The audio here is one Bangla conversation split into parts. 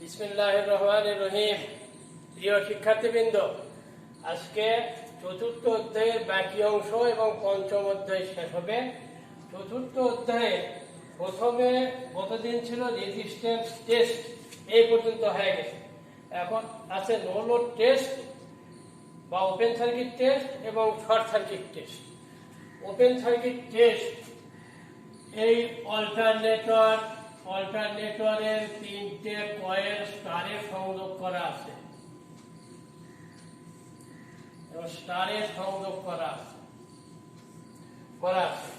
বিসমিল্লাহির রহমানির রহিম। প্রিয় শিক্ষার্থীবৃন্দ, আজকে চতুর্থ অধ্যায়ের বাকি অংশ এবং পঞ্চম অধ্যায় শেষ হবে। চতুর্থ অধ্যায়ে প্রথমে গতদিন ছিল রেজিস্ট্যান্স টেস্ট, এই পর্যন্ত হয়ে গেছে। এখন আছে নো লোড টেস্ট বা ওপেন সার্কিট টেস্ট এবং short circuit test. Open circuit test এই অল্টারনেটরের তিনটে কয়েল স্টারে সংযোগ করা আছে এবং স্টারে সংযোগ করা আছে।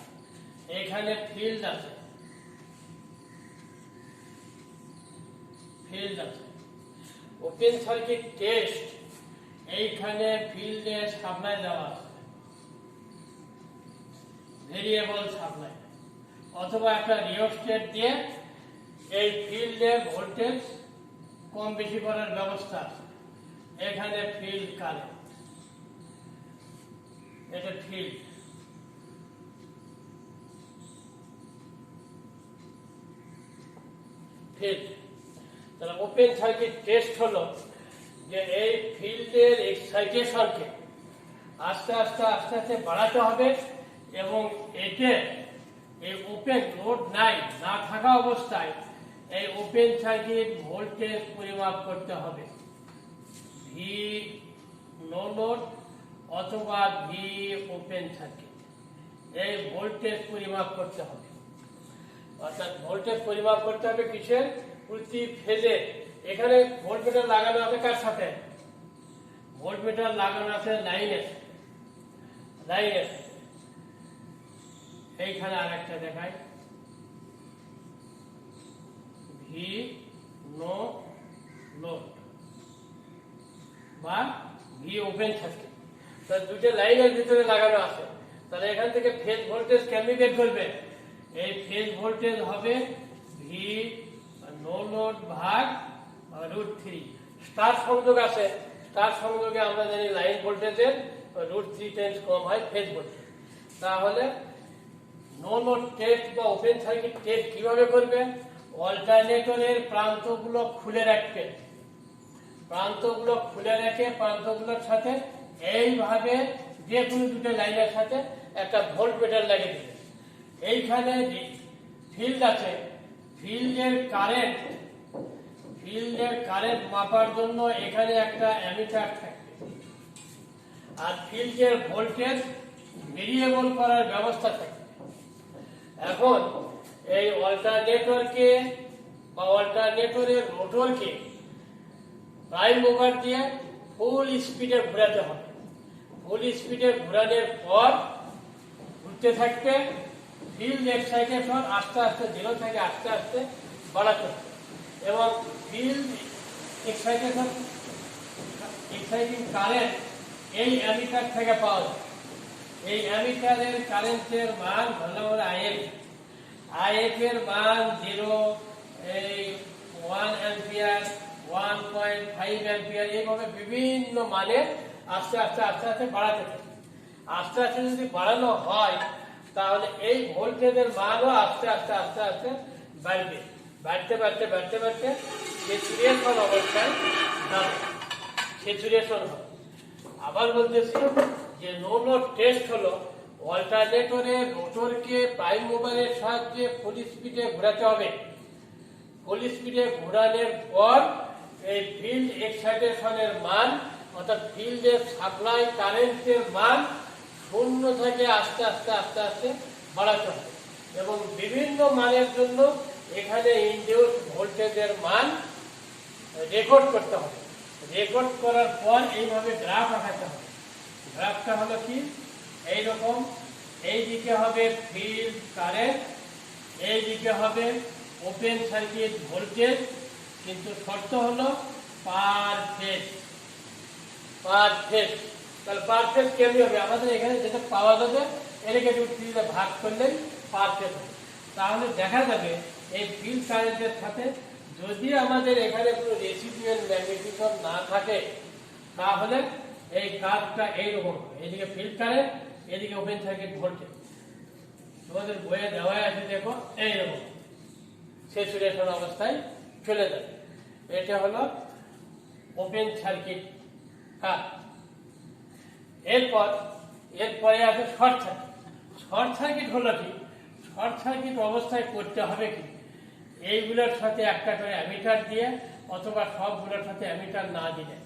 এখানে ফিল্ড আছে, ওপেন সার্কিট টেস্ট এইখানে ফিল্ডে সাপ্লাই দেওয়া আছে, ভেরিয়েবল সাপ্লাই, অথবা একটা রিওস্টেট দিয়ে এই ফিল্ডে ভোল্টেজ কম বেশি করার ব্যবস্থা আছে। এখানে ফিল্ড কারেন্ট, এটা ফিল্ড। তাহলে ওপেন সার্কিট টেস্ট হলো যে এই ফিল্ডের এক্সাইটেশনকে আস্তে আস্তে বাড়াতে হবে এবং এতে এই ওপেন লোড না থাকা অবস্থায় এই ওপেন সার্কিট ভোল্টেজ পরিমাপ করতে হবে, ভি নো লোড অথবা ভি ওপেন সার্কিট। এই ভোল্টেজ পরিমাপ করতে হবে, অর্থাৎ ভোল্টেজ পরিমাপ করতে হবে কিসের? প্রতি ফেজে। এখানে ভোল্টমিটার লাগানো আছে কার সাথে? ভোল্টমিটার লাগানো আছে লাইনের। এইখানে আরেকটা দেখাই, ভি নো লোড বা ভি ওপেন সার্কিট। দুটো লাইনের ভিতরে লাগানো আছে। তাহলে এখান থেকে ফেজ ভোল্টেজ কেমনি বের করবে? এই ফেজ ভোল্টেজ হবে ভি নো লোড ভাগ √3। স্টার সংযোগ আছে, স্টার সংযোগে আমরা জানি লাইন ভোল্টেজের √3 টাইমস কম হয় ফেজ ভোল্টেজ। তাহলে নো লোড টেস্ট বা ওপেন সার্কিট টেস্ট কিভাবে করবে? অল্টারনেটরের প্রান্তগুলো খুলে রেখে প্রান্তগুলোর সাথে এইভাবে যে কোনো দুটো লাইনের সাথে একটা ভোল্টমিটার লাগিয়ে দিবে। এইখানে ফিল্ড আছে, ফিল্ডের কারেন্ট মাপার জন্য এখানে একটা অ্যামিটার থাকবে, আর ফিল্ডের ভোল্টেজ ভেরিয়েবল করার ব্যবস্থা থাকবে। এখন এই অল্টারনেটরকে বা অল্টারনেটরের মোটরকে প্রাইম মুভার দিয়ে ফুল স্পিডে ঘোরাতে হবে। ফুল স্পিডে ঘোরানোর পর ঘুরতে থাকবে, ফিল্ড এক্সাইটেশন আস্তে আস্তে 0 থেকে আস্তে আস্তে বাড়াতে হবে এবং ফিল্ড এক্সাইটিং কারেন্ট এই অ্যামিটার থেকে পাওয়া যায়। এই অ্যামিটারের কারেন্টের মান হলো আইএফ এর মান 0, 1 অ্যাম্পিয়ার, 1.5 অ্যাম্পিয়ার, এইভাবে বিভিন্ন মানে আস্তে আস্তে বাড়াতে থাকে। আস্তে যদি বাড়ানো হয় তাহলে এই ভোল্টেজের মানও আস্তে আস্তে বাড়বে। বাড়তে স্যাচুরেশন অবস্থায় যাবে, স্যাচুরেশন হবে। আবার বলতেছি যে নো লোড টেস্ট হলো অল্টারনেটরের রোটরকে প্রাইম মুভারের সাহায্যে ফুল স্পিডে ঘোরাতে হবে। ফুল স্পিডে ঘোরানোর পর এই ফিল্ড এক্সাইটেশনের মান, অর্থাৎ ফিল্ডের সাপ্লাই কারেন্টের মান 0 থেকে আস্তে আস্তে বাড়াতে হবে এবং বিভিন্ন মানের জন্য এখানে ইনডিউস ভোল্টেজের মান রেকর্ড করতে হবে। রেকর্ড করার পর এইভাবে গ্রাফ আঁকাতে হবে। গ্রাফটা হলো কি? এইরকম, এইদিকে হবে ফিল্ড কারেন্ট, এইদিকে হবে ওপেন সার্কিট ভোল্টেজ, কিন্তু শর্ত হলো পার ফেজ। তাহলে পার ফেজ কেমনি হবে? আমাদের এখানে যেটা পাওয়া যাবে এটাকে √3 ভাগ করলেই পার ফেজ হবে। তাহলে দেখা যাবে এই ফিল্ড কারেন্টের সাথে যদি আমাদের এখানে কোনো রেসিডুয়াল ম্যাগনেটিজম না থাকে তাহলে এই কার্ভটা এইরকম হবে। এদিকে ফিল্ড কারেন্ট, এদিকে ওপেন সার্কিট ভোল্টেজ। তোমাদের বইয়ে দেওয়া আছে, দেখো এইরকম স্যাচুরেশন অবস্থায় চলে যাবে। এটা হলো ওপেন সার্কিট কারেন্ট। এরপরে আছে শর্ট সার্কিট। শর্ট সার্কিট হলো কি, শর্ট সার্কিট অবস্থায় করতে হবে কি, এইগুলোর সাথে একটা করে অ্যামিটার দিয়ে অথবা সবগুলোর সাথে অ্যামিটার না দিলে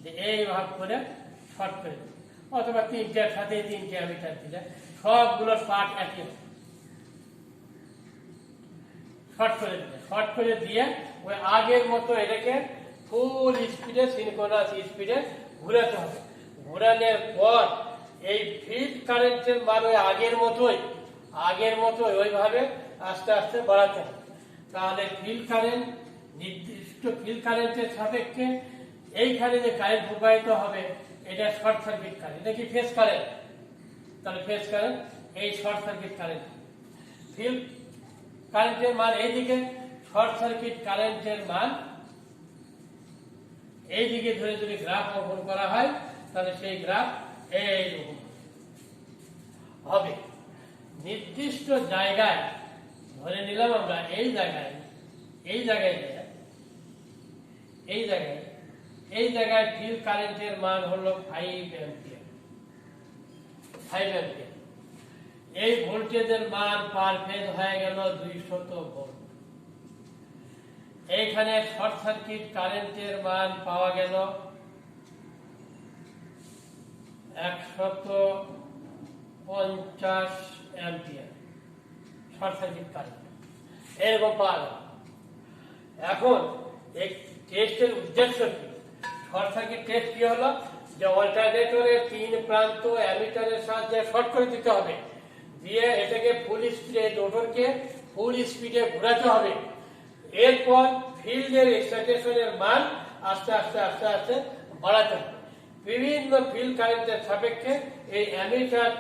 যে এই ভাগ করে শর্ট করে দেবে, অথবা তিনটের সাথে তিনটে অ্যামিটার দিলে সবগুলোর পার্ট একই হবে, শর্ট করে দিলে, শর্ট করে দিয়ে ওই আগের মতো এটাকে ফুল স্পিডে সিনক্রোনাস স্পিডে ঘুরাতে হবে। ঘোরানোর পর এই ফিল্ড কারেন্টের মান ওই আগের মতোই ওইভাবে আস্তে আস্তে বাড়াতে হবে। তাহলে ফিল্ড কারেন্ট, নির্দিষ্ট ফিল্ড কারেন্টের সাপেক্ষে এইখানে যে কারেন্ট প্রবাহিত হবে এটা শর্ট সার্কিট কারেন্ট। এটা কি ফেজ কারেন্ট? তাহলে ফেজ কারেন্ট, এই শর্ট সার্কিট কারেন্ট। ফিল্ড কারেন্টের মান এইদিকে, শর্ট সার্কিট কারেন্টের মান এইদিকে ধরে যদি গ্রাফ অঙ্কন করা হয় তাহলে সেই গ্রাফ এইরকম হবে। নির্দিষ্ট জায়গায় ধরে নিলাম আমরা এই জায়গায় ফিল্ড কারেন্টের মান হলো 5 অ্যাম্পিয়ার। এই ভোল্টেজের মান পার ফেজ হয়ে গেল 200 ভোল্ট। এইখানে শর্ট সার্কিট কারেন্টের মান পাওয়া গেল 150 অ্যাম্পিয়ার শর্ট সার্কিট কারেন্ট, এরকম পাওয়া গেল। এখন এই টেস্টের উদ্দেশ্য কি? শর্ট সার্কিট টেস্ট কি হলো, যে অল্টারনেটরের 3 প্রান্ত অ্যামিটারের সাহায্যে শর্ট করে দিতে হবে, দিয়ে এটাকে ফুল স্পিডে, রোটরকে ফুল স্পিডে ঘোরাতে হবে। এরপর ফিল্ডের এক্সাইটেশনের মান আস্তে আস্তে বাড়াতে হবে। বিভিন্ন ফিল্ড কারেন্টের সাপেক্ষে এই অ্যামিটার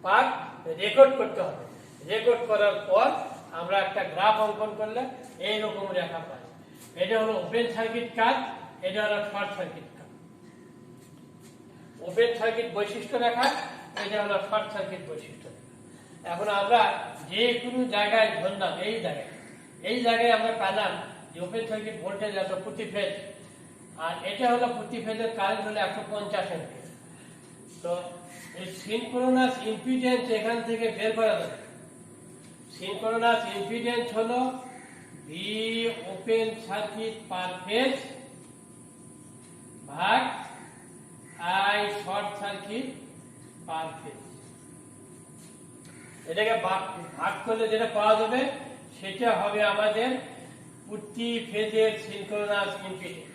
পার্ট রেকর্ড করতে হবে। রেকর্ড করার পর আমরা একটা গ্রাফ অঙ্কন করলে এইরকম রেখা পাই। এটা হলো ওপেন সার্কিট কাজ, এটা হলো শর্ট সার্কিট কাজ। ওপেন সার্কিট বৈশিষ্ট্য রেখা, এটা হলো শর্ট সার্কিট বৈশিষ্ট্য রেখা। এখন আমরা যে কোনো জায়গায় ধরলাম, এই জায়গায় আমরা পেলাম যে ওপেন সার্কিট ভোল্টেজ এত প্রতি ফেজ, আর এটা হলো প্রতি ফেজের কারেন্ট হলো 150 অ্যাম্পিয়ার। তো এই সিনক্রোনাস ইম্পিডেন্স এখান থেকে বের করা যাবে। সিনক্রোনাস ইম্পিডেন্স হলো V open circuit per phase ভাগ I short circuit per phase. এটাকে ভাগ করলে যেটা পাওয়া যাবে সেটা হবে আমাদের প্রতি ফেজের সিনক্রোনাস ইম্পিডেন্স।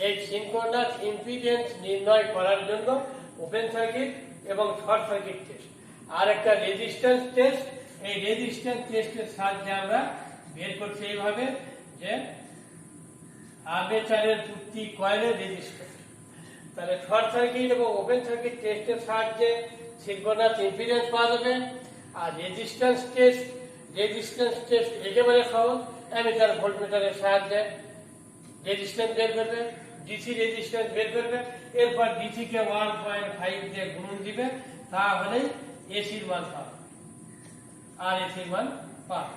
এই সিনক্রোনাস ইম্পিডেন্স নির্ণয় করার জন্য ওপেন সার্কিট এবং শর্ট সার্কিট টেস্ট, আর একটা রেজিস্ট্যান্স টেস্ট। এই রেজিস্ট্যান্স টেস্টের সাহায্যে আমরা বের করছি এইভাবে যে আর্মেচারের প্রতি কয়েলের রেজিস্ট্যান্স। তাহলে শর্ট সার্কিট এবং ওপেন সার্কিট টেস্টের সাহায্যে সিনক্রোনাস ইম্পিডেন্স পাওয়া যাবে। আর রেজিস্ট্যান্স টেস্ট একেবারে সহজ, অ্যামিটার ভোল্টমিটারের সাহায্যে রেজিস্ট্যান্স বের করবে, ডিসি রেজিস্ট্যান্স বের করবে। এরপর ডিসি কে 1.5 দিয়ে গুণন দিবে, তাহলেই এসির মান পাবে। আর এসির মান পাবে,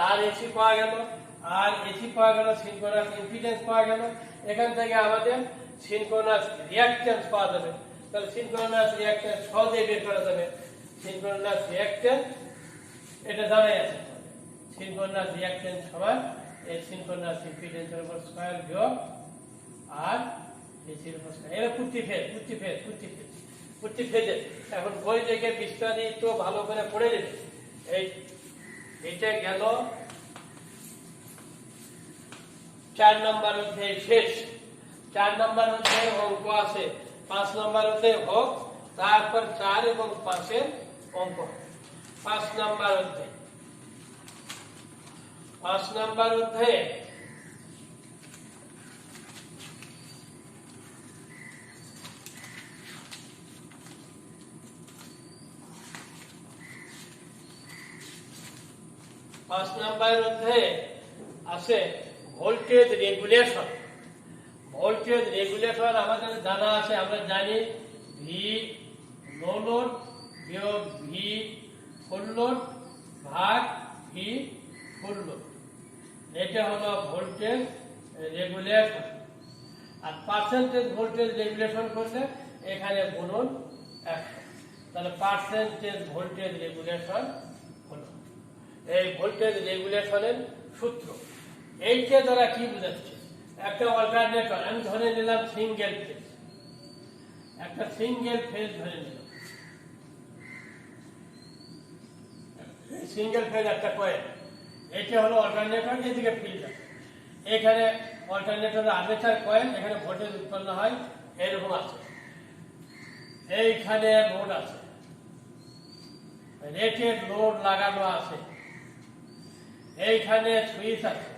আর এসি পাওয়া গেল, সিনক্রোনাস ইম্পিডেন্স পাওয়া গেল। এখান থেকে আমাদের সিনক্রোনাস রিঅ্যাকট্যান্স পাওয়া যাবে। তাহলে সিনক্রোনাস রিঅ্যাকট্যান্স সহজেই বের করা যাবে। সিনক্রোনাস রিঅ্যাকট্যান্স এটা জানাই আছে, সিনক্রোনাস রিঅ্যাকট্যান্স সমান এই সিনক্রোনাস ইম্পিডেন্সের উপর স্কয়ার বিয়োগ আর এসির উপর স্কয়ার। এটা প্রতি ফেজে। এখন বই থেকে বিস্তারিত ভালো করে পড়ে নেবে। এইটা গেল 4 নম্বর অধ্যায় শেষ। 4 নম্বর অধ্যায়ে অঙ্ক আছে, 5 নম্বর অধ্যায়ে হোক, তারপর 4 এবং 5 অঙ্ক। 5 নম্বর অধ্যায় আছে ভোল্টেজ রেগুলেশন। ভোল্টেজ রেগুলেশন আমাদের জানা আছে, আমরা জানি ভি নো লোড বিয়োগ ভি ফুল লোড ভাগ ভি ফুল লোড। এটা হলো ভোল্টেজ রেগুলেশন। আর পার্সেন্টেজ ভোল্টেজ রেগুলেশন করলে এখানে গুণন 100, তাহলে পার্সেন্টেজ ভোল্টেজ রেগুলেশন হলো এই ভোল্টেজ রেগুলেশনের সূত্র। এইটা দ্বারা কি বোঝাচ্ছে, একটা অল্টারনেটর আমি ধরে নিলাম সিঙ্গেল ফেজ, একটা সিঙ্গেল ফেজ ধরে নিলাম, সিঙ্গেল ফেজ একটা কয়েল, এইটা হলো অল্টারনেটর, এদিকে ফিল্ড আছে, এখানে অল্টারনেটরের আর্মেচার কয়েল, এখানে ভোল্টেজ উৎপন্ন হয় এরকম আছে, এইখানে লোড আছে, রেটেড লোড লাগানো আছে, এইখানে সুইচ আছে,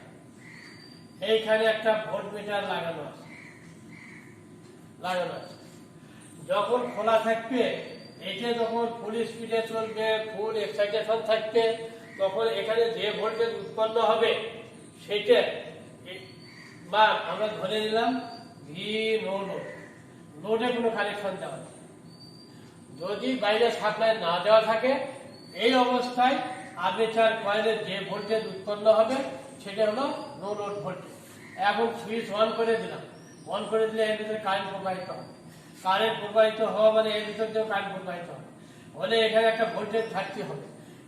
এইখানে একটা ভোল্টমিটার লাগানো আছে। যখন খোলা থাকবে, এটা যখন ফুল স্পিডে চলবে, ফুল এক্সাইটেশন থাকবে, তখন এখানে যে ভোল্টেজ উৎপন্ন হবে সেটা বা আমরা ধরে নিলাম ভি নো লোড, লোডে কোনো কানেকশন দেওয়া নেই। যদি বাইরে সাপ্লাই না দেওয়া থাকে, এই অবস্থায় আর্মেচার কয়েলের যে ভোল্টেজ উৎপন্ন হবে সেটা হলো নো লোড ভোল্টেজ। এখন সুইচ অন করে দিলাম, অন করে দিলে এর ভিতরে কারেন্ট প্রবাহিত হবে, কারেন্ট প্রবাহিত হওয়া মানে এর ভিতর দিয়েও কারেন্ট প্রবাহিত হবে, হলে এখানে একটা ভোল্টেজ ঘাটতি হবে।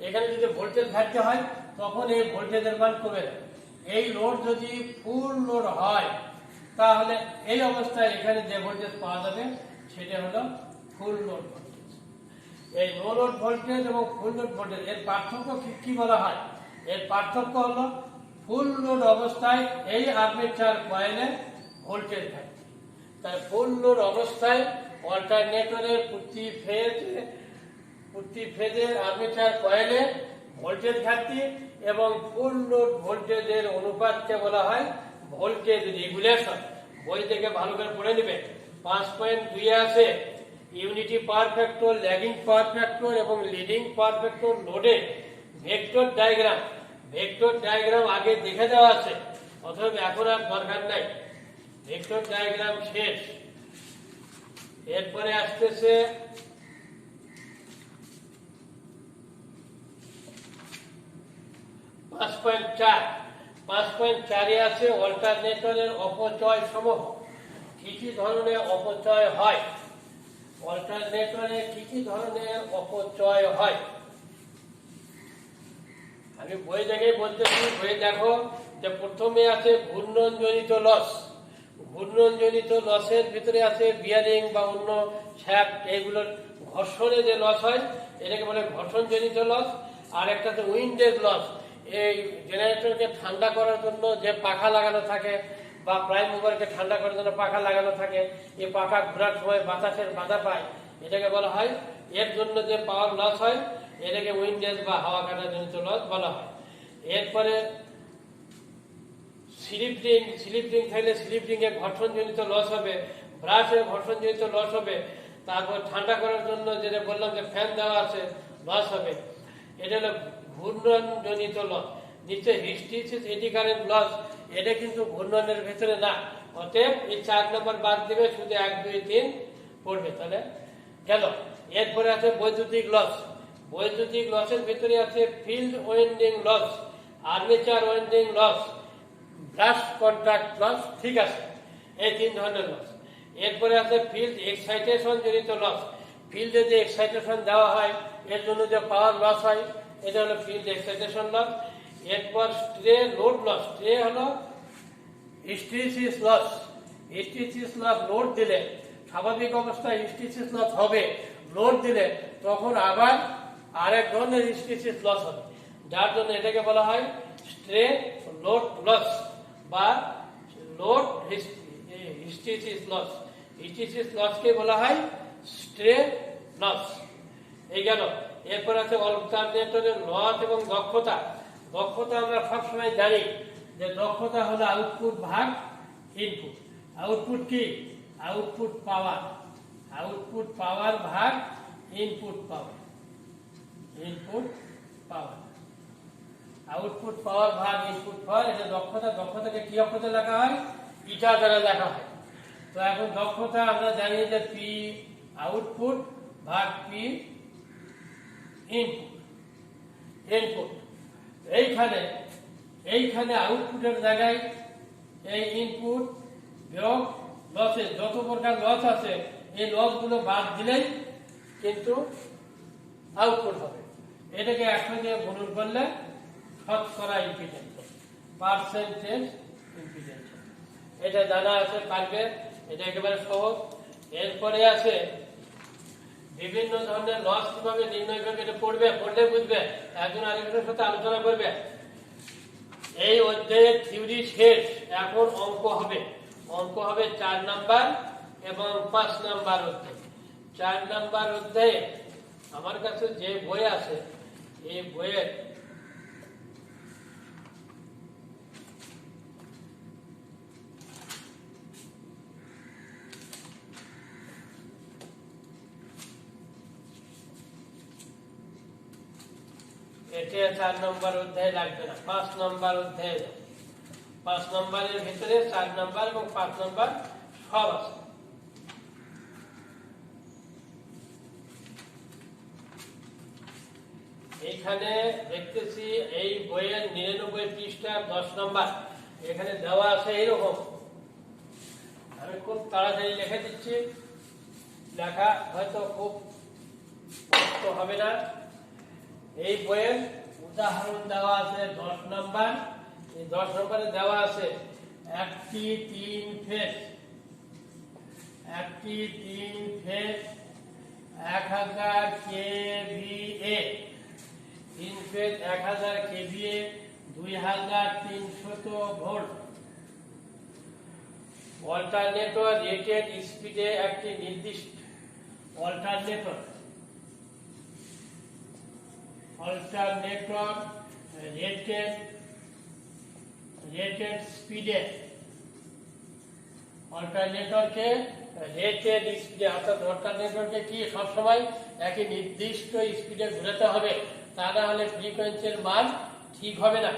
এখানে যদি ভোল্টেজ ঘাটতি হয় তখন এই ভোল্টেজের মান কমে যাবে। এই লোড যদি ফুল লোড হয় তাহলে এই অবস্থায় এখানে যে ভোল্টেজ পাওয়া যাবে সেটা হলো ফুল লোড ভোল্টেজ। এই নো লোড ভোল্টেজ এবং ফুল লোড ভোল্টেজ এর পার্থক্য কি বলা হয়? এর পার্থক্য হলো ফুল লোড অবস্থায় এই আর্মেচার কয়েলে ভোল্টেজ থাকে, তাই ফুল লোড অবস্থায় অল্টারনেটরের প্রতি ফেজে আর্মেচার কয়েলে ভোল্টেজ ঘাটতি এবং ফুল লোড ভোল্টেজের অনুপাতকে বলা হয় ভোল্টেজ রেগুলেশন। বই থেকে ভালো করে পড়ে নেবে, 5.2 আছে unity power factor, lagging power factor এবং লিডিং পাওয়ার ফ্যাক্টর লোডে ভেক্টর ডায়াগ্রাম। ভেক্টর ডায়াগ্রাম আগে দেখে দেওয়া আছে, অথবা এখন আর দরকার নাই, ভেক্টর ডায়াগ্রাম শেষ। এরপরে আসতেছে পাঁচ পয়েন্ট চারে আছে অল্টারনেটরের অপচয় সমূহ। কি কি ধরনের অপচয় হয়, অল্টারনেটরে কি কি ধরনের অপচয় হয় আমি বই দেখে বলতেছি। বই দেখো যে প্রথমে আছে ঘূর্ণনজনিত লস। ঘূর্ণনজনিত লসের ভিতরে আছে বিয়ারিং বা অন্য শ্যাফট, এগুলোর ঘর্ষণে যে লস হয় এটাকে বলে ঘর্ষণজনিত লস। আর একটা তো উইন্ডেজ লস, এই জেনারেটরকে ঠান্ডা করার জন্য যে পাখা লাগানো থাকে বা প্রাইম মুভারকে ঠান্ডা করার জন্য পাখা লাগানো থাকে, এই পাখা ঘোরার সময় বাতাসের বাধা পায়, এটাকে বলা হয়, এর জন্য যে পাওয়ার লস হয় এটাকে উইন্ডেজ বা হাওয়া কাটা জনিত লস বলা হয়। এরপরে স্লিপ রিং থাকলে স্লিপ রিং এর ঘর্ষণজনিত লস হবে, ব্রাশের ঘর্ষণজনিত লস হবে। তারপর ঠান্ডা করার জন্য যেটা বললাম যে ফ্যান দেওয়া আছে, লস হবে। এটা হলো ঘূর্ণনজনিত লস। নিচে হিস্টেরিসিস এডি কারেন্ট লস, এটা কিন্তু ঘূর্ণনের ভেতরে না, অতএব এই 4 নম্বর বাদ দেবে, শুধু 1, 2, 3 পড়বে, তাহলে গেল। এরপরে আছে বৈদ্যুতিক লস। বৈদ্যুতিক লসের ভিতরে আছে field winding loss, armature winding loss, brush contact loss, ঠিক আছে, এই 3 ধরনের লস। এরপরে আছে ফিল্ড এক্সাইটেশন জনিত লস। ফিল্ডে যে এক্সাইটেশন দেওয়া হয় এর জন্য যে পাওয়ার লস হয় এটা হলো ফিল্ড এক্সাইটেশন লস। এরপর স্ট্রে লোড লস। স্ট্রে হলো hysteresis loss. Hysteresis loss load দিলে, স্বাভাবিক অবস্থায় হিস্টেরিসিস লস হবে, লোড দিলে তখন আবার আরেক ধরনের হিস্টেরিসিস লস হবে, যার জন্য এটাকে বলা হয় স্ট্রে লোড লস বা লোড হিস্টেরিসিস লস। হিস্টেরিসিস লসকে বলা হয় স্ট্রে লস। এই গেল। এরপর আছে অল্টারনেটরের লস এবং দক্ষতা। দক্ষতা আমরা সবসময় জানি যে দক্ষতা হলো আউটপুট ভাগ ইনপুট। আউটপুট কি? Output power. আউটপুট পাওয়ার ভাগ input power. Input power, output power ভাগ ইনপুট পাওয়ার, এটা দক্ষতা। দক্ষতাকে কি অক্ষরে লেখা হয়? ইটা দ্বারা লেখা হয়। তো এখন দক্ষতা আমরা জানি যে পি আউটপুট ভাগ পি ইনপুট। ইনপুট এইখানে আউটপুটের জায়গায় এই ইনপুট বিয়োগ লসেস, যত প্রকার লস আছে এই লসগুলো বাদ দিলেই কিন্তু আউটপুট হবে। এটাকে 100 দিয়ে গুণ করলে শতকরা ইম্পিডেন্স, পার্সেন্টেজ ইম্পিডেন্স। এটা জানা আছে, পারবে, এটা একেবারে সহজ। এরপরে আছে বিভিন্ন ধরনের লস কিভাবে নির্ণয় করবে, এটা পড়বে, পড়লে বুঝবে, একজন আরেকজনের সাথে আলোচনা করবে। এই অধ্যায়ের থিওরি শেষ, এখন অঙ্ক হবে। অঙ্ক হবে 4 নাম্বার এবং 5 নাম্বার অধ্যায়। 4 নাম্বার অধ্যায়ে আমার কাছে যে বই আছে এই বইয়ের এটা 4 নম্বর অধ্যায় লাগবে না, 5 নম্বর অধ্যায়। 5 নম্বরের ভিতরে 4 নম্বর এবং 5 নম্বর সব আছে। এইখানে দেখতেছি এই বইয়ের 99 পৃষ্ঠা 10 নম্বর এখানে দেওয়া আছে এইরকম। আমি খুব তাড়াতাড়ি লিখে দিচ্ছি, লেখা হয়তো খুব কষ্ট হবে না। এই বইয়ের উদাহরণ দেওয়া আছে 10 নম্বর। এই 10 নম্বরে দেওয়া আছে একটি 3 phase 1000 KVA, 3 phase 1000 KVA 2300 volt. Alternator rated স্পিডে একটি নির্দিষ্ট অল্টারনেটর রেটেড স্পিডে, অল্টারনেটরকে রেটেড স্পিডে, অর্থাৎ অল্টারনেটরকে কি সবসময় একই নির্দিষ্ট স্পিডে ঘোরাতে হবে, তা না হলে ফ্রিকোয়েন্সির মান ঠিক হবে না।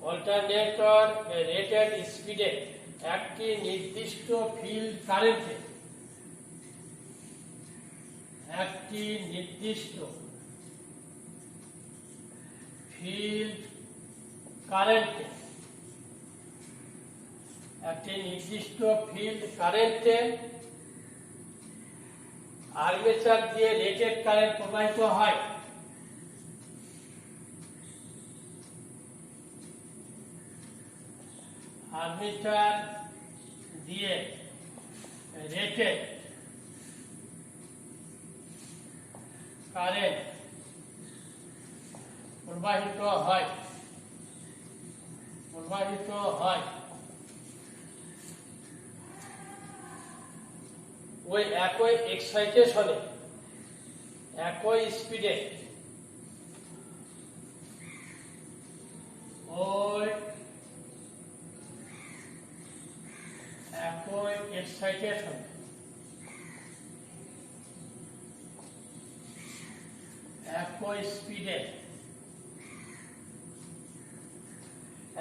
অল্টারনেটর রেটেড স্পিডে একটি নির্দিষ্ট ফিল্ড কারেন্টে আর্মেচার দিয়ে রেটেড কারেন্ট প্রবাহিত হয়। আর্মেচার দিয়ে রেটেড কারেন্ট প্রবাহিত হয়। ওই একই এক্সাইটেশনে, একই স্পিডে, ওই একই এক্সাইটেশন, একই স্পিডে,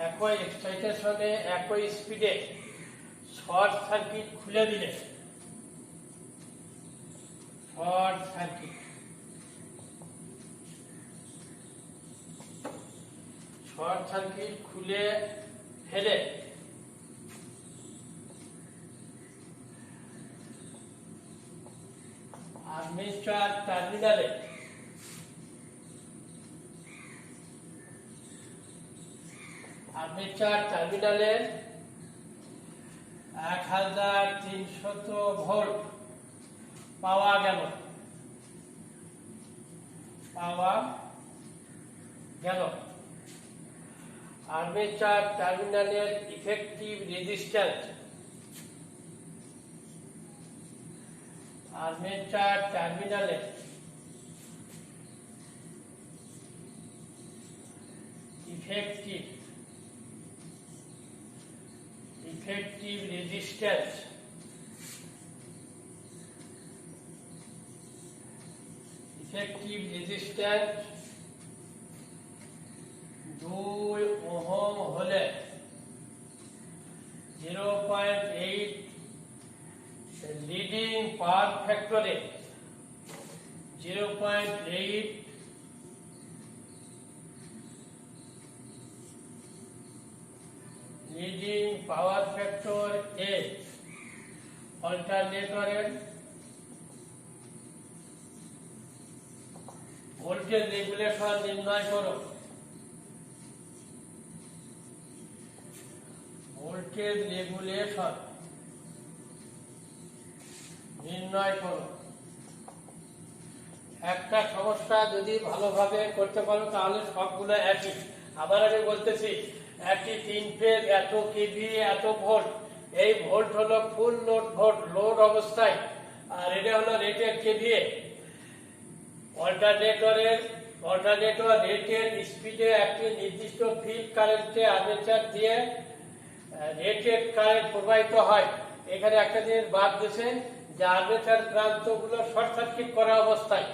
একই এক্সাইটেশনে, একই স্পিডে শর্ট সার্কিট খুলে দিলে, শর্ট সার্কিট খুলে ফেলে আর্মেচার টার্মিনালে আর্মেচার টার্মিনালে 1300 ভোল্ট পাওয়া গেল। আর্মেচার টার্মিনালের ইফেক্টিভ রেজিস্ট্যান্স, আর্মেচার টার্মিনালে ইফেক্টিভ রেজিস্ট্যান্স দুই ওহম হলে 0.8 লিডিং পাওয়ার ফ্যাক্টরে 0.8 লিডিং লিডিং পাওয়ার ফ্যাক্টর এ অল্টারনেটরের ভোল্টেজ রেগুলেশন নির্ণয় করো। ভোল্টেজ রেগুলেশন নির্ণয় করো। একটা সমস্যা যদি ভালোভাবে করতে পারো তাহলে সবগুলো একই। আবার আমি বলতেছি, একটি 3 ফেজ এত কেভি এত ভোল্ট, এই ভোল্ট হলো ফুল লোড ভোল্ট, লোড অবস্থায়, আর এটা হলো রেটেড কেভিএ। অল্টারনেটর রেটেড স্পিডে একটি নির্দিষ্ট ফিল্ড কারেন্টে আর্মেচার দিয়ে রেটেড কারেন্ট প্রবাহিত হয়। এখানে একটা জিনিস বাদ দিয়েছে যে আর্মেচার প্রান্তগুলো শর্ট সার্কিট করা অবস্থায়,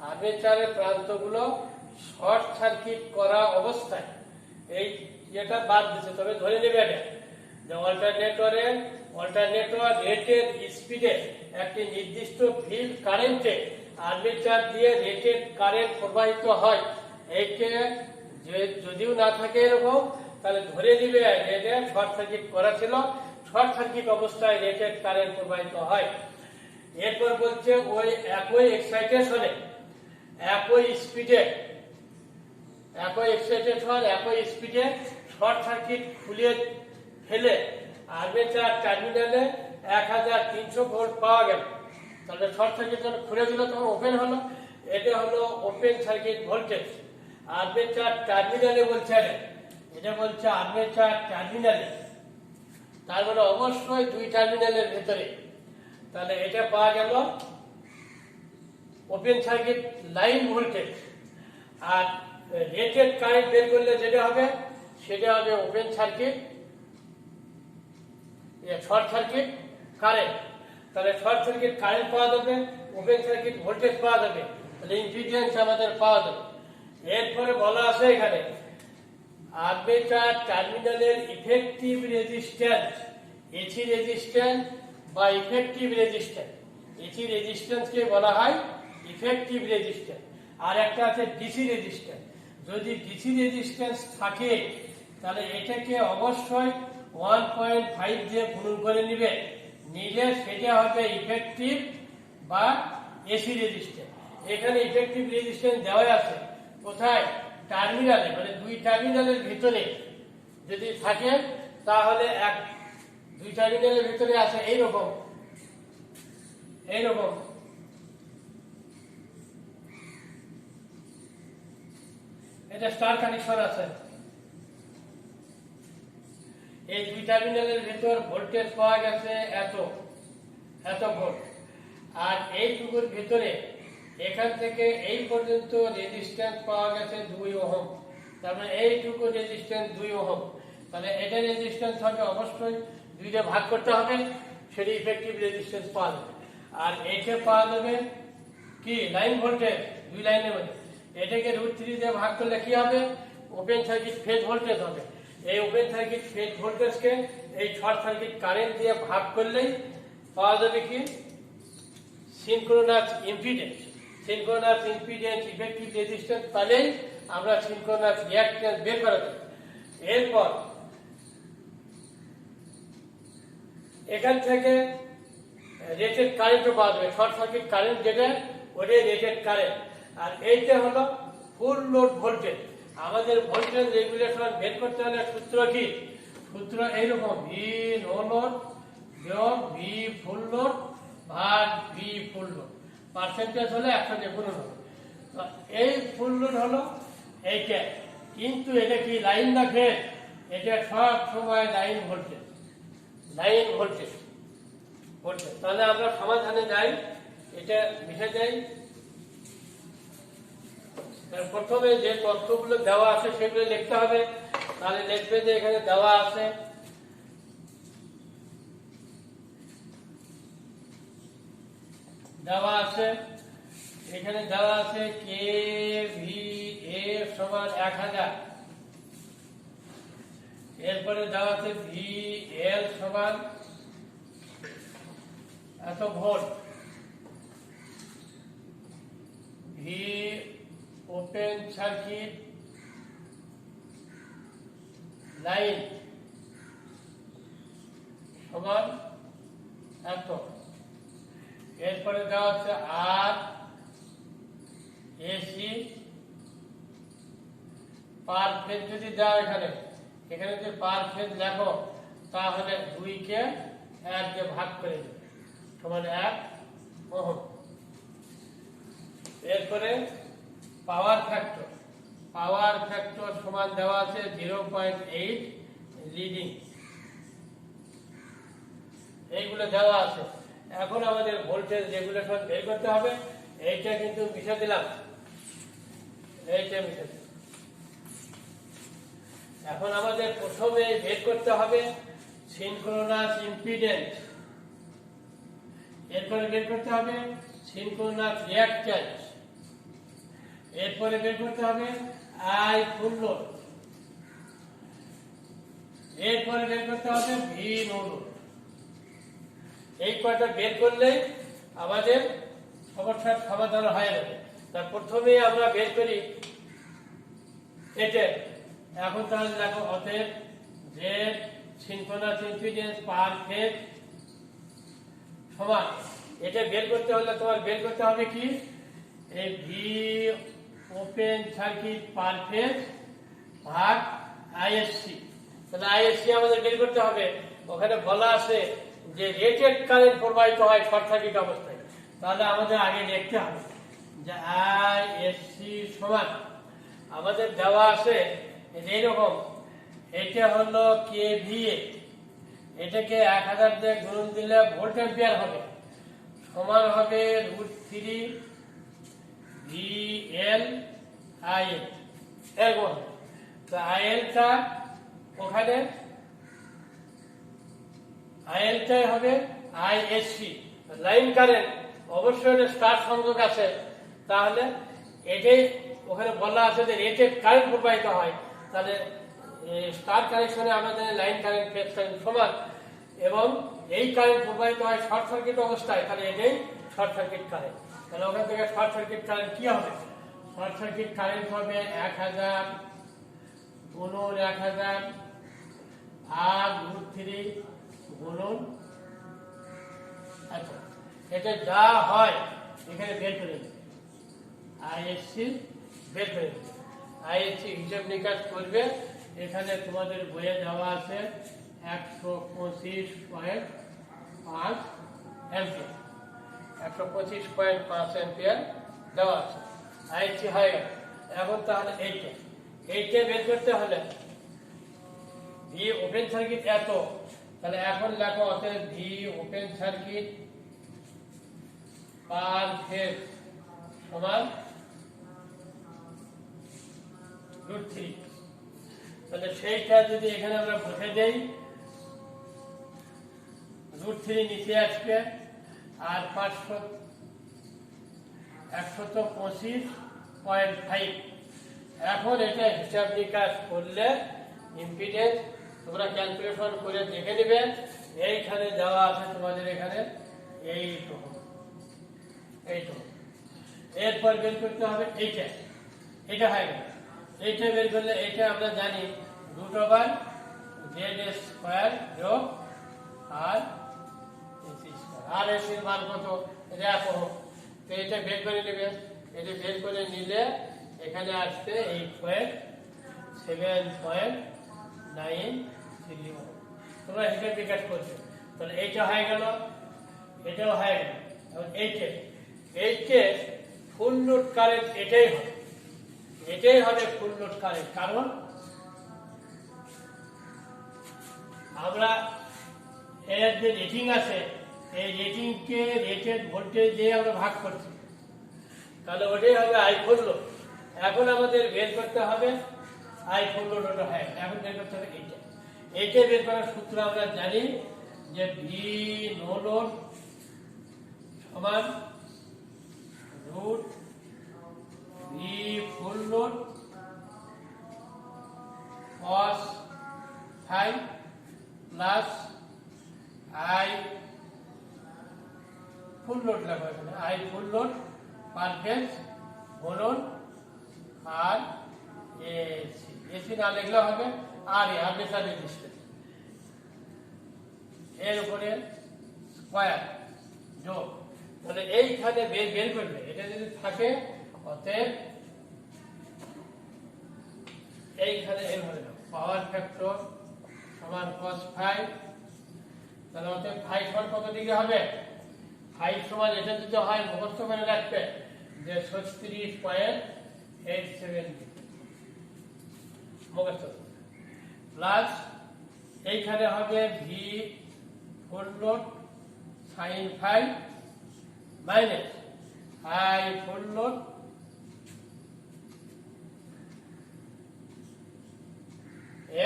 আর্মেচারের প্রান্তগুলো শর্ট সার্কিট করা অবস্থায়, এই যেটা বাদ দিচ্ছে। তবে ধরে নেবে এটা যে অল্টারনেটর রেটেড স্পিডে একটি নির্দিষ্ট ফিল্ড কারেন্টে আর্মেচার দিয়ে রেটেড কারেন্ট প্রবাহিত হয়। এইকে যদিও না থাকে এরকম, তাহলে ধরে নিবে এটা শর্ট সার্কিট করা ছিল, শর্ট সার্কিট অবস্থায় রেটেড কারেন্ট প্রবাহিত হয়। এরপর বলছে ওই একই এক্সাইটেশনে একই স্পিডে শর্ট সার্কিট খুলে ফেলে আর্মেচার টার্মিনালে 1300 ভোল্ট পাওয়া গেল। তাহলে শর্ট সার্কিট যখন খুলে দিল তখন ওপেন হলো, এটা হলো ওপেন সার্কিট ভোল্টেজ। আর্মেচার টার্মিনালে বলছে এটা বলছে আর্মেচার টার্মিনালে, তার মানে অবশ্যই 2 টার্মিনালের ভেতরে। তাহলে এটা পাওয়া গেল ওপেন সার্কিট লাইন ভোল্টেজ। আর রেটেড কারেন্ট বের করলে যেটা হবে সেটা হবে open circuit short circuit current. তাহলে শর্ট সার্কিট কারেন্ট পাওয়া যাবে, ওপেন সার্কিট ভোল্টেজ পাওয়া যাবে, তাহলে ইম্পিডেন্স আমাদের পাওয়া যাবে। এরপরে বলা আছে এখানে আর্মেচার টার্মিনালের ইফেক্টিভ রেজিস্ট্যান্স, এসি রেজিস্ট্যান্স বা ইফেক্টিভ রেজিস্ট্যান্স। এসি রেজিস্ট্যান্সকে বলা হয় ইফেক্টিভ রেজিস্ট্যান্স, আর একটা আছে ডিসি রেজিস্ট্যান্স। যদি ডিসি রেজিস্ট্যান্স থাকে তাহলে এটাকে অবশ্যই 1.5 দিয়ে গুণ করে নিলে সেটা হবে ইফেক্টিভ বা এসি রেজিস্ট্যান্স। এখানে ইফেক্টিভ রেজিস্ট্যান্স দেওয়া আছে কোথায়? টার্মিনালে, মানে 2 টার্মিনালের ভিতরে যদি থাকে তাহলে 2 টার্মিনালের ভিতরে আছে এইরকম এটা স্টার কানেকশন আছে। এই 2 টার্মিনালের ভিতর ভোল্টেজ পাওয়া গেছে এত ভোল্ট, আর এইটুকুর ভিতরে এখান থেকে এই পর্যন্ত রেজিস্ট্যান্স পাওয়া গেছে 2 ওহম। তারপরে এইটুকু রেজিস্ট্যান্স 2 ওহম। তাহলে এটা রেজিস্ট্যান্স হবে অবশ্যই 2 দিয়ে ভাগ করতে হবে, সেটা ইফেক্টিভ রেজিস্ট্যান্স পাওয়া যাবে। আর এটা পাওয়া যাবে কি লাইন ভোল্টেজ, 2 লাইনের মধ্যে। এটাকে √3 দিয়ে ভাগ করলে কি হবে? ওপেন সার্কিট ফেজ ভোল্টেজ হবে। এই ওপেন সার্কিট ফেজ ভোল্টেজকে এই শর্ট সার্কিট কারেন্ট দিয়ে ভাগ করলেই পাওয়া যাবে কি synchronous impedance. Synchronous impedance effective resistance তাহলেই আমরা সিনক্রোনাস রিঅ্যাকট্যান্স বের করা যাবে। এরপর এখান থেকে রেটেড কারেন্টও পাওয়া যাবে, শর্ট সার্কিট কারেন্ট যেটা ওটাই রেটেড কারেন্ট। আর এইটা হলো ফুল লোড ভোল্টেজ। আমাদের ভোল্টেজ রেগুলেশন বের করতে হলে সূত্র কি? সূত্র এইরকম, ভি নো লোড যোগ ভি ফুল লোড ভাগ ভি ফুল লোড, পার্সেন্টেজ হলে 100 দিয়ে গুণ হবে। এই ফুল লোড হলো এইটা, কিন্তু এটা কি লাইন না ফেজ? এটা সব সময় লাইন ভোল্টেজ। তাহলে আমরা সমাধানে যাই, এটা মিশে যাই। প্রথমে যে তথ্যগুলো দেওয়া আছে সেগুলো লিখতে হবে। তাহলে লিখবে যে এখানে দেওয়া আছে এখানে দেওয়া আছে KVA সমান 1000। এরপরে দেওয়া আছে VL সমান এত volt, V open circuit line সমান এত। এরপরে দেওয়া হচ্ছে আর এসি পার ফেজ যদি দাও এখানে যদি পার ফেজ লেখো তাহলে 2 কে 1 দিয়ে ভাগ করে দেবে সমান 1 ওহম। এরপরে পাওয়ার ফ্যাক্টর সমান দেওয়া আছে 0.8 লিডিং, এইগুলো দেওয়া আছে। এখন আমাদের ভোল্টেজ রেগুলেশন বের করতে হবে। এইটা কিন্তু মিশে দিলাম, এইটা মিশে দিলাম। এখন আমাদের প্রথমে বের করতে হবে সিনক্রোনাস ইম্পিডেন্স, এরপরে বের করতে হবে সিনক্রোনাস রিঅ্যাকট্যান্স, এরপরে বের করতে হবে আই ফুল লোড, এরপরে বের করতে হবে ভি নো লোড। এই কয়টা বের করলেই আমাদের সমস্যার সমাধান হয়ে যাবে। তার প্রথমে আমরা বের করি এটা। এখন তাহলে দেখো অতএব যে সিনক্রোনাস ইম্পিডেন্স পার ফেজ সমান, এটা বের করতে হলে তোমার বের করতে হবে কি এই V open circuit per phase ভাগ আইএসসি। তাহলে আইএসসি আমাদের বের করতে হবে। ওখানে বলা আছে যে রেটেড কারেন্ট প্রবাহিত হয় শর্ট সার্কিট অবস্থায়। তাহলে আমাদের আগে দেখতে হবে যে আইএসসি সমান আমাদের দেওয়া আছে এইরকম, এটা হলো কেভিএ, এটাকে 1000 দিয়ে গুণ দিলে ভোল্ট অ্যাম্পিয়ার হবে, সমান হবে √3 VL IL। এরকম তো আইএলটা ওখানে আইএলটাই হবে আইএসসি। লাইন কারেন্ট অবশ্যই স্টার সংযোগ আছে, তাহলে এটাই ওখানে বলা আছে যে রেটেড কারেন্ট প্রবাহিত হয়। তাহলে স্টার কানেকশনে আমাদের লাইন কারেন্ট ফেজ কারেন্ট সমান, এবং এই কারেন্ট প্রবাহিত হয় শর্ট সার্কিট অবস্থায়, তাহলে এটাই শর্ট সার্কিট কারেন্ট। তাহলে ওখান থেকে শর্ট সার্কিট কারেন্ট কি হবে? শর্ট সার্কিট কারেন্ট হবে 1000 গুণন 1000 ভাগ √3 গুণন। আচ্ছা, এটা যা হয় এখানে বের করে দেবে, আইএসসি বের করে দেবে। আইএসসি হিসাব নিকাশ করবে, এখানে তোমাদের বইয়ে দেওয়া আছে 125.5 অ্যাম্পিয়ার, 125.5 অ্যাম্পিয়ার দেওয়া আছে। আইএসসি হয়ে গেল। এখন তাহলে এইটা বের করতে হলে ভি ওপেন সার্কিট এত, তাহলে এখন লেখো অতএব V open circuit per phase সমান √3। তাহলে সেইটা যদি এখানে আমরা বসে দেই, √3 নিচে আসবে আর 125.5। এখন এটা হিসাব নিকাশ করলে ইম্পিডেন্স তোমরা ক্যালকুলেশন করে দেখে নেবে। এইখানে দেওয়া আছে তোমাদের এখানে এইটুকু। এরপর বের করতে হবে এটা হয়ে গেল। এইটা বের করলে এটা আমরা জানি √ZS² যোগ আর আর এস এর মান কত দেখো। তো এটা বের করে নেবে। এটা বের করে নিলে এখানে আসবে 8.7.931। তোমরা হিসাব বিকাশ করছো। তাহলে এইটা হয়ে গেল, এটাও হয়ে গেল। এবং এইটা ফুল লোড কারেন্ট এটাই হবে ফুল লোড কারেন্ট। কারণ আমরা এর যে রেটিং আছে এই রেটিংকে রেটেড ভোল্টেজ দিয়ে আমরা ভাগ করছি, তাহলে ওটাই হবে আই ফুল লোড। এখন আমাদের বের করতে হবে আই ফুল লোড, ওটা হয়। এখন বের করতে হবে এইটা বের করার সূত্র আমরা জানি যে ভি নো লোড সমান √V full load cos phi plus I full load লেখা আছে, I full load per phase গুণন আর এসি না লিখলে হবে আর আর্মেচার রেজিস্ট্যান্স। এর উপরে স্কোয়ার যোগ, তাহলে এইখানে বের করবে, এটা যদি থাকে অতএব এইখানে এইভাবে পাওয়ার ফ্যাক্টর সমান cos 5, তাহলে অতএব 5 সমান কত ডিগ্রি হবে? 5 সমান এটা যদি হয় মুখস্থ করে রাখবে যে 36.87 মুখস্থ, প্লাস এইখানে হবে V full load sin 5 minus I full load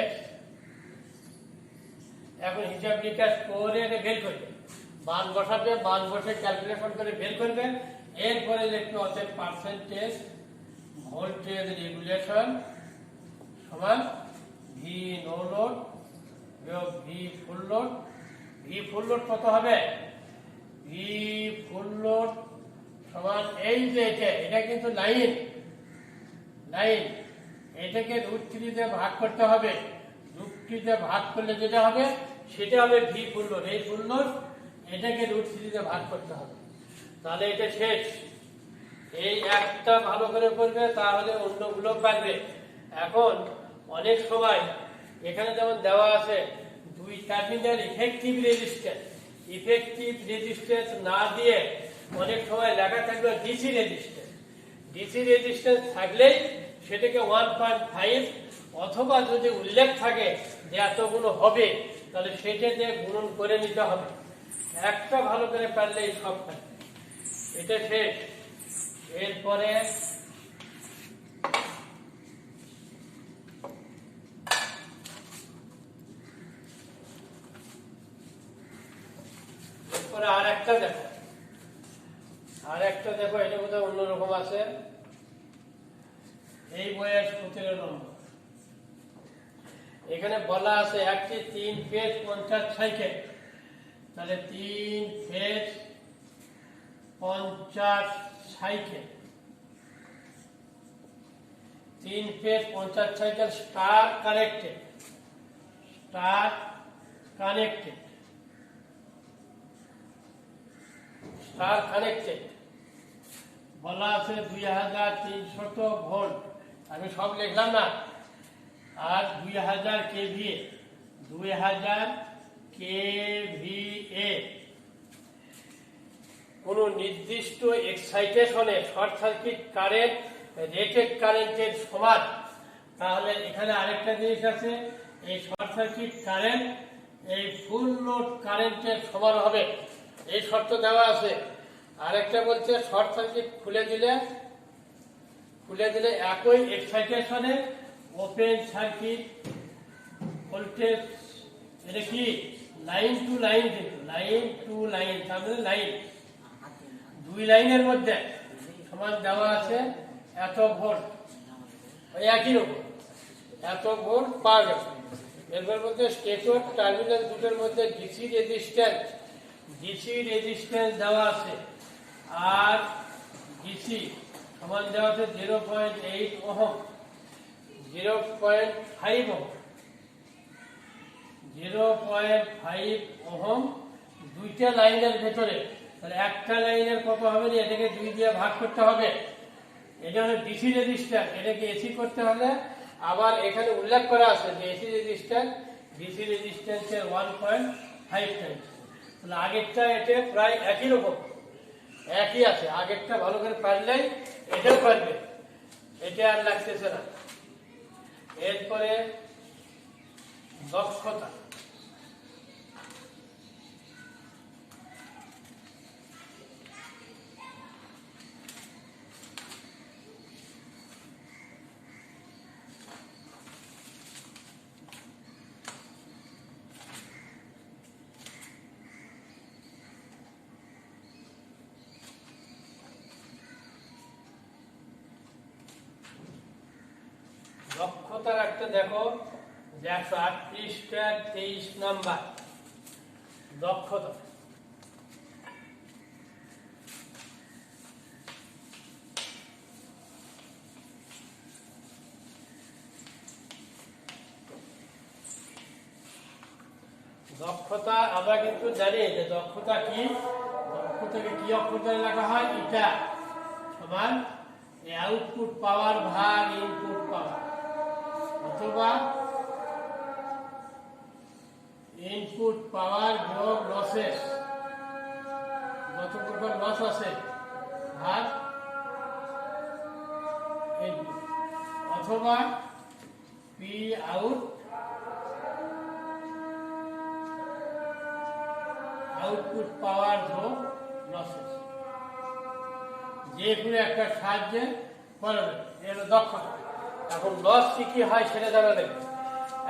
x। এখন হিসাব নিকাশ করে এটা বের করবে, মান বসাবে, মান বসে ক্যালকুলেশন করে বের করবে, এরপরে লিখবে অতএব পার্সেন্টেজ ভোল্টেজ রেগুলেশন সমান ভি নো লোড বিয়োগ V full load. V full load কত হবে? ভি ফুল লোড সমান এই যে এটা কিন্তু লাইন, এটাকে √3 দিয়ে ভাগ করতে হবে, √3 দিয়ে ভাগ করলে যেটা হবে সেটা হবে ভি ফুল লোড। এই ফুল লোড এটাকে √3 দিয়ে ভাগ করতে হবে, তাহলে এটা শেষ। এই একটা ভালো করে করবে, তাহলে অন্যগুলো পারবে। এখন অনেক সময় এখানে যেমন দেওয়া আছে 2 টার্মিনাল ইফেক্টিভ রেজিস্ট্যান্স না দিয়ে অনেক সময় লেখা থাকবে ডিসি রেজিস্ট্যান্স থাকলেই সেটাকে 1.5 অথবা যদি উল্লেখ থাকে যে এতগুলো হবে তাহলে সেটা দিয়ে গুণন করে নিতে হবে। একটা ভালো করে পারলেই সব থাকবে। এটা শেষ। এরপরে আর একটা দেখো, এটা বোধহয় অন্যরকম আছে। এই বইয়ের 17 নম্বর, এখানে বলা আছে একটি 3 ফেজ 50 সাইকেল, তাহলে 3 phase 50 cycle, 3 phase 50 cycle star connected বলা আছে 2300 ভোল্ট, আমি সব লিখলাম না, আর 2000 কেভিএ কোন নির্দিষ্ট এক্সাইটেশনে শর্ট সার্কিট কারেন্ট রেটেড কারেন্টের সমান। তাহলে এখানে আরেকটা জিনিস আছে, এই শর্ট সার্কিট কারেন্ট এই ফুল লোড কারেন্টের সমান হবে, এই শর্ত দেওয়া আছে। আরেকটা বলছে শর্ট সার্কিট খুলে দিলে একই এক্সাইটেশনে ওপেন সার্কিট ভোল্টেজ, এটা কি লাইন টু লাইন, কিন্তু লাইন টু লাইন, তার মানে লাইন দুই লাইনের মধ্যে সমান দেওয়া আছে এত ভোল্ট, ওই একই রকম এত ভোল্ট পাওয়া যাবে। এরপর মধ্যে স্টেটর টার্মিনাল দুটোর মধ্যে ডিসি রেজিস্ট্যান্স দেওয়া আছে, আর ডিসি সমান দেওয়া আছে 0.8 ওহম, 0.5 ওহম দুইটা লাইনের ভেতরে। তাহলে একটা লাইনের কত হবে, এটাকে 2 দিয়ে ভাগ করতে হবে। এটা হলো ডিসি রেজিস্ট্যান্স, এটাকে এসি করতে হলে আবার এখানে উল্লেখ করা আছে যে এসি রেজিস্ট্যান্স ডিসি রেজিস্ট্যান্সের 1.5 টাইমস। তাহলে আগেরটা এটা প্রায় একই রকম, একই আছে। আগেরটা ভালো করে পারলেই এটাও পারবে, এটা আর লাগতেছে না। এরপরে দক্ষতা, দক্ষতার একটা দেখো 138-23 নাম্বার দক্ষতা। দক্ষতা আমরা কিন্তু জানি যে দক্ষতা কি, দক্ষতাকে কি অক্ষরে লেখা হয়, এটা সমান আউটপুট পাওয়ার ভাগ ইনপুট পাওয়ার, অথবা ইনপুট পাওয়ার যোগ লসেস, যত প্রকার লস আছে ভাগ ইনপুট, অথবা পি আউটপুট পাওয়ার যোগ লসেস, যে কোনো একটা সাহায্যে করবে, এটা দক্ষতা। এখন লস কি কি হয় সেটা জানা নেই।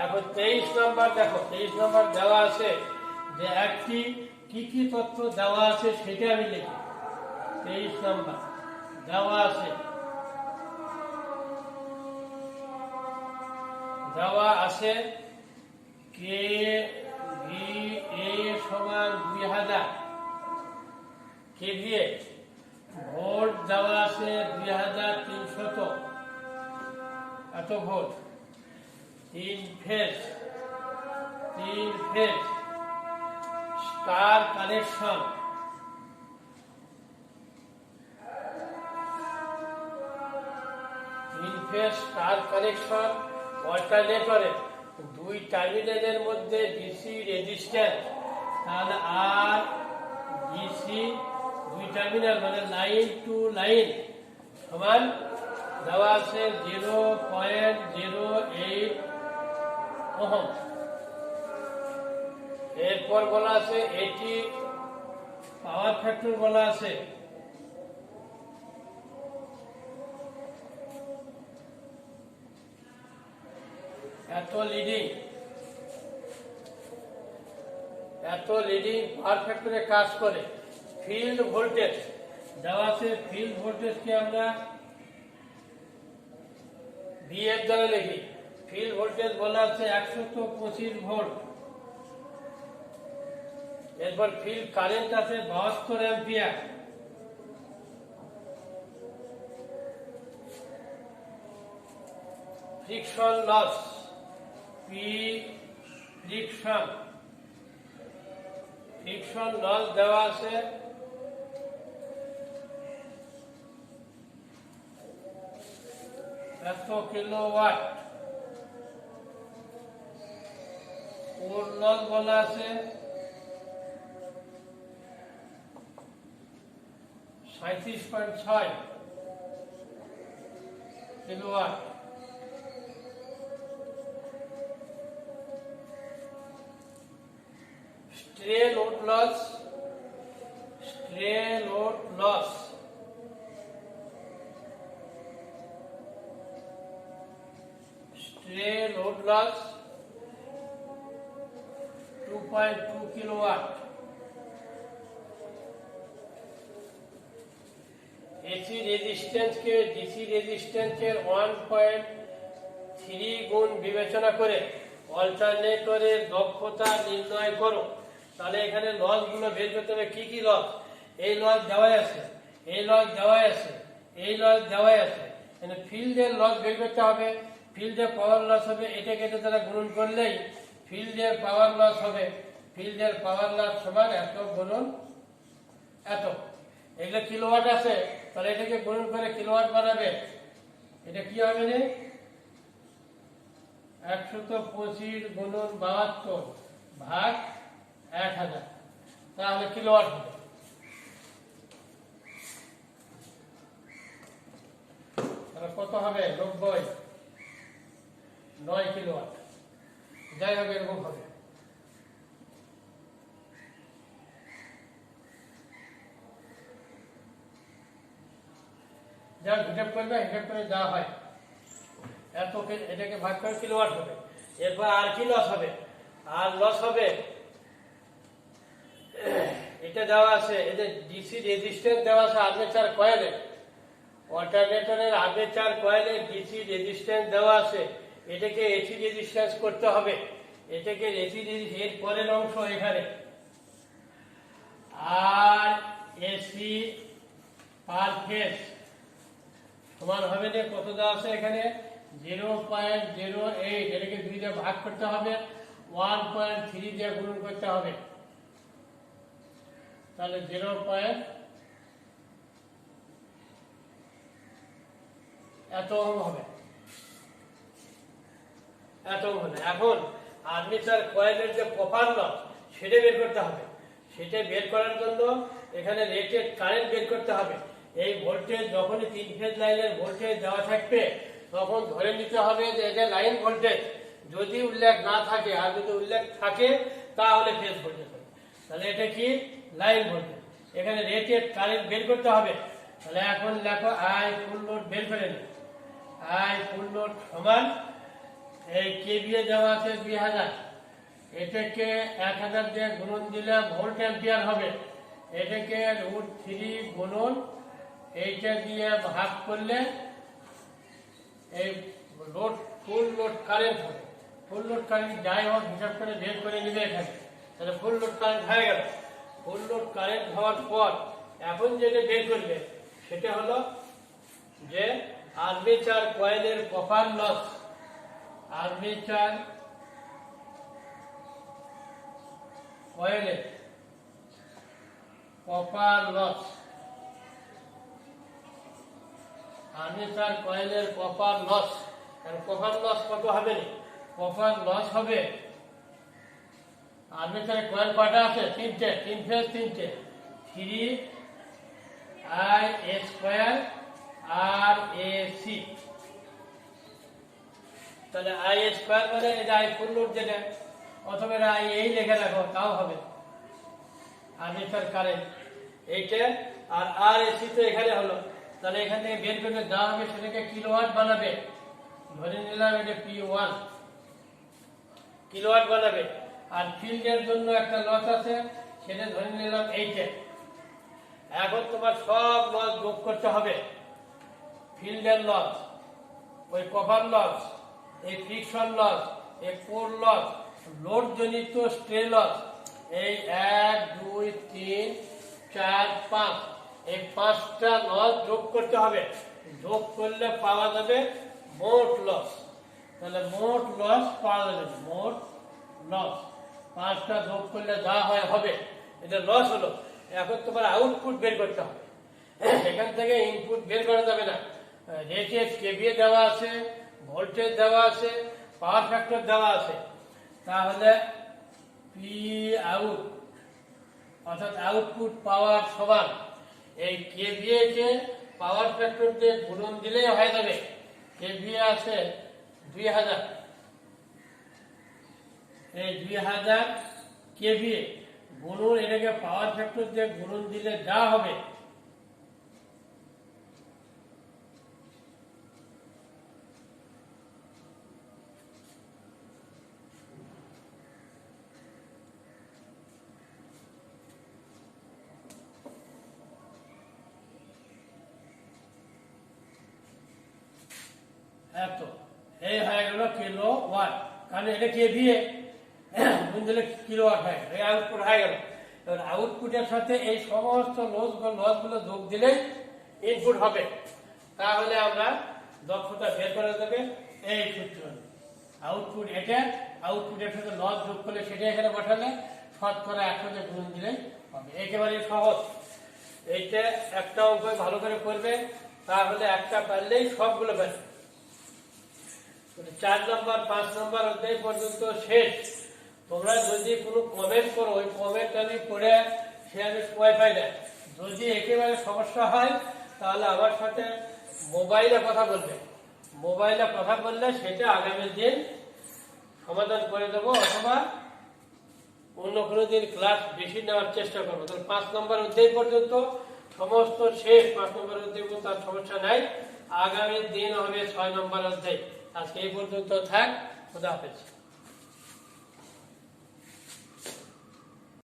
এখন 23 নম্বর দেখো, 23 নম্বর দেওয়া আছে যে একটি কি কি তথ্য দেওয়া আছে সেটা আমি লিখি। 23 নম্বর দেওয়া আছে, কে ভি এ সমান 2000 কেভিএ, ভোল্ট দেওয়া আছে 2300 এত ভোল্ট, তিন ফেজ স্টার কানেকশন, অল্টারনেটরে দুই টার্মিনালের মধ্যে ডিসি রেজিস্ট্যান্স, তাহলে আর ডিসি দুই টার্মিনাল মানে লাইন টু লাইন সমান দেওয়া আছে 0.08 ওহম। এরপর বলা আছে এটি পাওয়ার ফ্যাক্টর বলা আছে এত লিডিং পাওয়ার ফ্যাক্টরে কাজ করে। ফিল্ড ভোল্টেজ দেওয়া আছে, ফিল্ড ভোল্টেজকে আমরা ভিএফ দ্বারা লিখি। ফিল্ড ভোল্টেজ বলা আছে 125 ভোল্ট। এরপর ফিল্ড কারেন্ট আছে 72 ampere. Friction loss, friction loss দেওয়া আছে 100 কিলোওয়াট। কোর লস বলা আছে 37.6 kilowatt. Stray load loss stray load loss 2.2 kilowatt। AC resistance के डीसी रेजिस्टेंस के 1.3 গুণ বিবেচনা করে অল্টারনেটরের দক্ষতা নির্ণয় করো। তাহলে এখানে লস গুলো বের করতে হবে, কি কি লস, এই লস দেওয়াই আছে, এই লস দেওয়াই আছে, এই লস দেওয়াই আছে। মানে ফিল্ডের লস বের করতে হবে, ফিল্ডের পাওয়ার লস হবে, এটাকে এটা দ্বারা গুণন করলেই ফিল্ডের পাওয়ার লস হবে। ফিল্ডের পাওয়ার লস সমান এত গুণন এত। এগুলো কিলোওয়াট আছে, তাহলে এটাকে গুণন করে কিলোওয়াট বানাবে। এটা কি হবে রে, 125 গুণন 72 ভাগ 1000, তাহলে কিলোওয়াট হবে। তাহলে কত হবে, 9 কিলোওয়াট। যাই হবে এরকম হবে। যা হিসাব করবে, হিসাব করে যা হয় এত, এটাকে ভাগ করে কিলোওয়াট হবে। এরপর আর কি লস হবে, আর লস হবে এটা দেওয়া আছে, এদের ডিসি রেজিস্ট্যান্স দেওয়া আছে আর্মেচার কয়েলে, অল্টারনেটরের আর্মেচার কয়েলে ডিসি রেজিস্ট্যান্স দেওয়া আছে, এটাকে এসি রেজিস্ট্যান্স করতে হবে। এটাকে এসি এর পরের অংশ এখানে আর এসি পার ফেজ সমান হবে যে কত দেওয়া আছে এখানে 0.08, এটাকে 2 দিয়ে ভাগ করতে হবে। 1.3 দিয়ে গুণন করতে হবে, তাহলে 0. এত ওহম হবে, এত ওহম হবে। এখন আর্মেচার কয়েলের যে কপার লস সেটা বের করতে হবে। সেটা বের করার জন্য এখানে রেটেড কারেন্ট বের করতে হবে। এই ভোল্টেজ যখনই 3 ফেজ লাইনের ভোল্টেজ দেওয়া থাকবে তখন ধরে নিতে হবে যে এটা লাইন ভোল্টেজ। যদি উল্লেখ না থাকে আর যদি উল্লেখ থাকে তাহলে ফেজ ভোল্টেজ হবে। তাহলে এটা কি লাইন ভোল্টেজ। এখানে রেটেড কারেন্ট বের করতে হবে। তাহলে এখন লেখো আই ফুল লোড বের করে নিই। আই ফুল লোড সমান এই কেভিএ দেওয়া আছে 2000, এটাকে 1000 দিয়ে গুণন দিলে ভোল্ট অ্যাম্পিয়ার হবে। এটাকে √3 গুণন এইটা দিয়ে ভাগ করলে এই লোড ফুল লোড কারেন্ট হবে। ফুল লোড কারেন্ট যাই হোক হিসাব করে বের করে নিবে এখানে। তাহলে ফুল লোড কারেন্ট হয়ে গেল। ফুল লোড কারেন্ট হওয়ার পর এখন যেটা বের করবে সেটা হলো যে আর্মেচার কয়েলের কপার লস। আর্মেচার কয়েলের কপার লস, আর্মেচার কয়েলের কপার লস। কপার লস কত হবে? কপার লস হবে, আর্মেচারের কয়েল কয়টা আছে? 3টে, 3 ফেজ 3টে, 3 I² RAC। তাহলে I² মানে এটা আই ফুল লোড যেটা, অথবা আই এই লিখে রাখো তাও হবে। আর্মেচার কারেন্ট এইটা আর RAC তো এখানে হলো। তাহলে এখান থেকে বের করে দেওয়া হবে, সেটাকে কিলোওয়াট বানাবে। ধরে নিলাম এটা P1 কিলোওয়াট বানাবে। আর ফিল্ডের জন্য একটা লস আছে, সেটা ধরে নিলাম এইটা। এখন তোমার সব লস যোগ করতে হবে। ফিল্ডের লস, ওই কভার লস, এই ফ্রিকশন লস, এই কোর লস, লোড জনিত স্ট্রে লস, এই 1 2 3 4 5, এই 5টা লস যোগ করতে হবে। যোগ করলে পাওয়া যাবে মোট লস। তাহলে মোট লস পাওয়া যাবে, মোট লস 5টা যোগ করলে যা হয় হবে, এটা লস হলো। এখন তোমার আউটপুট বের করতে হবে। এখান থেকে ইনপুট বের করা যাবে না। রেটেড কেভিএ দেওয়া আছে, ভোল্টেজ দেওয়া আছে, পাওয়ার ফ্যাক্টর দেওয়া আছে। তাহলে পি আউট অর্থাৎ আউটপুট পাওয়ার সমান এই কেভিএ কে পাওয়ার ফ্যাক্টর দিয়ে গুণন দিলেই হয়ে যাবে। কেভিএ আছে 2000, এই 2000 কেভিএ গুণন এটাকে পাওয়ার ফ্যাক্টর দিয়ে গুণন দিলে যা হবে এত, এই হয়ে গেল কিলোওয়াট। কারণ এটা কেভিএ গুণ দিলে কিলোওয়াট হয়, এই আউটপুট হয়ে গেল। এবার আউটপুটের সাথে এই সমস্ত লসগুলো যোগ দিলেই ইনপুট হবে। তাহলে আমরা দক্ষতা বের করা যাবে এই সূত্র। আউটপুট এটা, আউটপুটের সাথে লস যোগ করলে সেটা এখানে বসালে শতকরা 100 গুণ দিলেই হবে। একেবারে সহজ। এইটা একটা অঙ্ক ভালো করে করবে, তাহলে একটা পারলেই সবগুলো পারবে। 4 নম্বর 5 নম্বর অধ্যায় পর্যন্ত শেষ। তোমরা যদি কোনো কমেন্ট করো, ওই কমেন্ট আমি পড়ে সে আমি সময় পাই না। যদি একেবারে সমস্যা হয় তাহলে আমার সাথে মোবাইলে কথা বলবে। মোবাইলে কথা বললে সেটা আগামী দিন সমাধান করে দেবো, অথবা অন্য কোনো দিন ক্লাস বেশি নেওয়ার চেষ্টা করবো। তাহলে 5 নম্বর অধ্যায় পর্যন্ত সমস্ত শেষ। 5 নম্বর অধ্যায় পর্যন্ত আর সমস্যা নাই। আগামী দিন হবে 6 নম্বর অধ্যায়। আজকে এই পর্যন্ত থাক। খোদা হাফেজ।